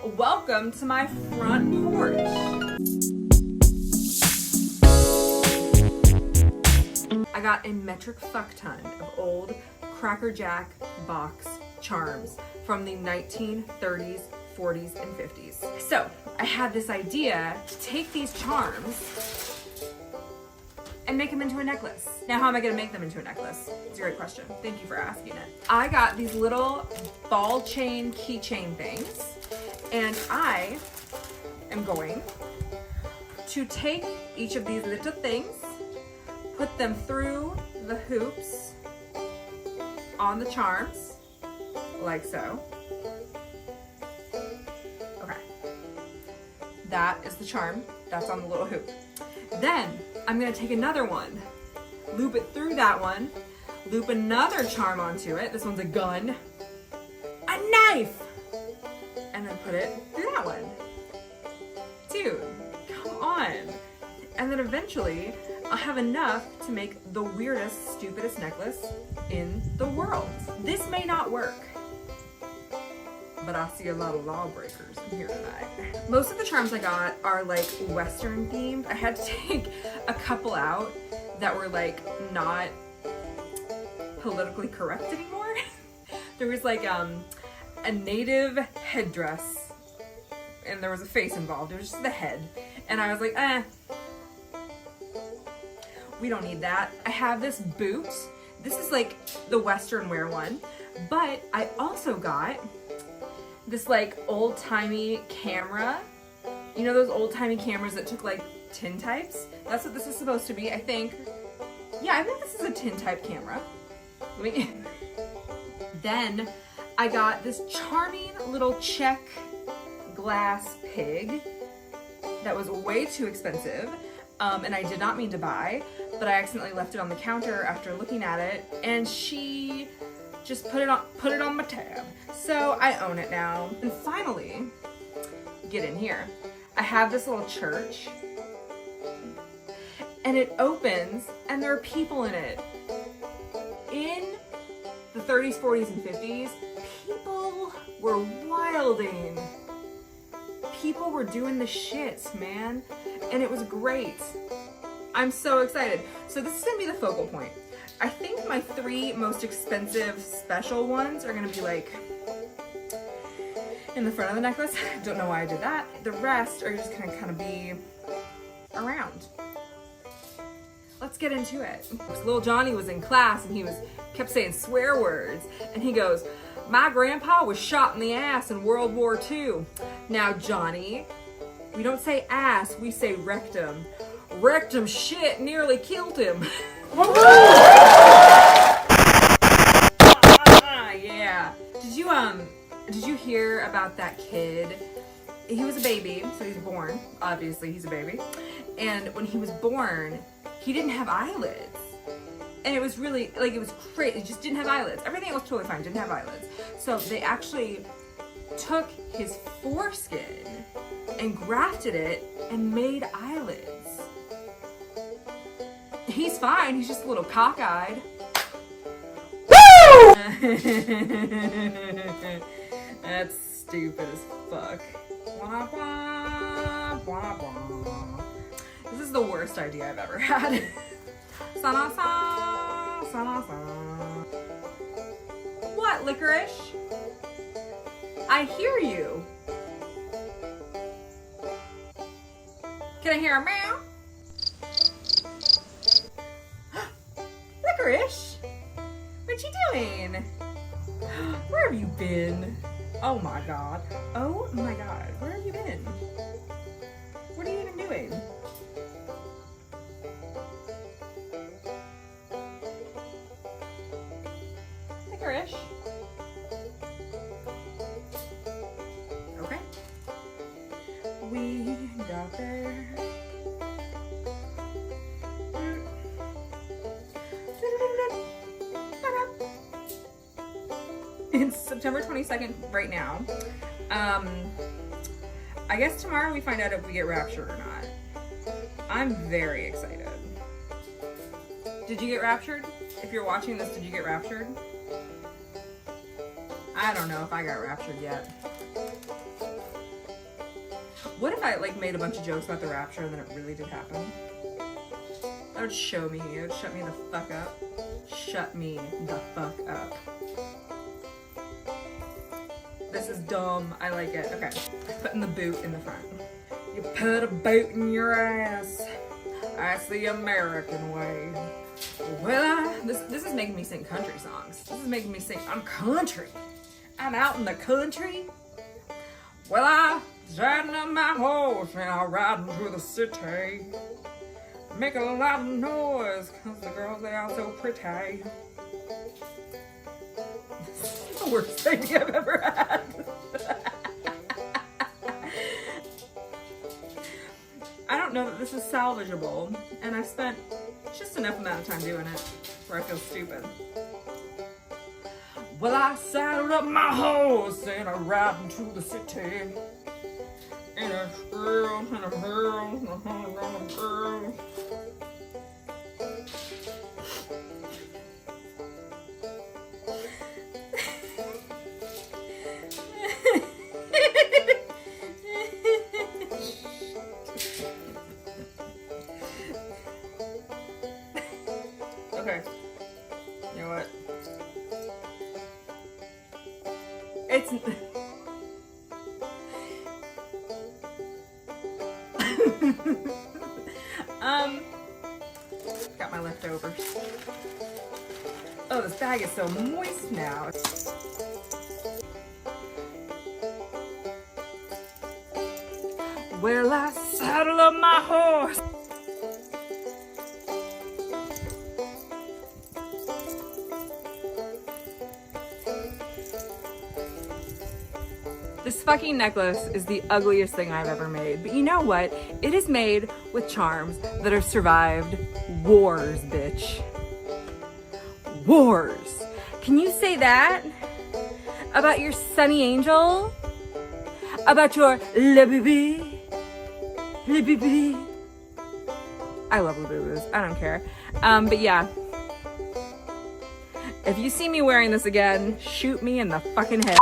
Welcome to my front porch. I got a metric fuck ton of old Cracker Jack box charms from the 1930s, 40s, and 50s. So I had this idea to take these charms and make them into a necklace. Now, how am I gonna make them into a necklace? It's a great question. Thank you for asking it. I got these little ball chain keychain things, and I am going to take each of these little things, put them through the hoops on the charms, like so. Okay. That is the charm. That's on the little hoop. Then I'm gonna take another one, loop it through that one, loop another charm onto it. This one's a gun, a knife, and then put it through that one. Dude, come on. And then eventually I'll have enough to make the weirdest, stupidest necklace in the world. This may not work, but I see a lot of lawbreakers in here tonight. Most of the charms I got are like Western themed. I had to take a couple out that were like not politically correct anymore. There was like a native headdress and there was a face involved. It was just the head. And I was like, we don't need that. I have this boot. This is like the Western wear one, but I also got this like old-timey camera. You know those old-timey cameras that took like tintypes? That's what this is supposed to be, I think. Yeah, I think this is a tintype camera. Then I got this charming little Czech glass pig that was way too expensive, and I did not mean to buy, but I accidentally left it on the counter after looking at it, and she just put it on my tab. So I own it now. And finally, get in here. I have this little church, and it opens, and there are people in it. In the 30s, 40s, and 50s, people were wilding. People were doing the shit, man, and it was great. I'm so excited. So this is gonna be the focal point. I think my 3 most expensive special ones are gonna be like in the front of the necklace. Don't know why I did that. The rest are just gonna kind of be around. Let's get into it. Little Johnny was in class and he kept saying swear words, and he goes, "My grandpa was shot in the ass in World War II. Now, Johnny, we don't say ass, we say rectum. Rectum shit nearly killed him." Yeah. Did you hear about that kid? He was a baby, so he's born. Obviously, he's a baby. And when he was born, he didn't have eyelids. And it was really, like, it was crazy. He just didn't have eyelids. Everything was totally fine, didn't have eyelids. So they actually took his foreskin and grafted it and made eyelids. He's fine, he's just a little cockeyed. Woo! That's stupid as fuck. Wah, wah, wah, wah. This is the worst idea I've ever had. Sa-na-sa, sa-na-sa. What, Licorice? I hear you. Can I hear a meow? Licorice? What you doing? Where have you been? Oh my god. Oh my god. Where have you been? What are you even doing? Licorice? Okay. We got there. It's September 22nd right now. I guess tomorrow we find out if we get raptured or not. I'm very excited. Did you get raptured? If you're watching this, did you get raptured? I don't know if I got raptured yet. What if I like made a bunch of jokes about the rapture and then it really did happen? That would show me. It would shut me the fuck up. Shut me the fuck up. This is dumb. I like it. Okay. Putting the boot in the front. You put a boot in your ass. That's the American way. Well, this is making me sing country songs. This is making me sing. I'm country. I'm out in the country. Well, I riding on my horse and I'm riding through the city. Make a lot of noise cause the girls, they are so pretty. This is the worst idea I've ever had. I don't know that this is salvageable, and I spent just enough amount of time doing it where I feel stupid. Well, I saddled up my horse and I riding to the city. And a girl, and a girl, and a girl. Okay. You know what? It's got my leftovers. Oh, this bag is so moist now. Well, I saddle up my horse. This fucking necklace is the ugliest thing I've ever made. But you know what? It is made with charms that have survived wars, bitch. Wars. Can you say that about your Sunny Angel? About your Le Bébé? Le Bébé? I love Le Bébés. I don't care. But yeah. If you see me wearing this again, shoot me in the fucking head.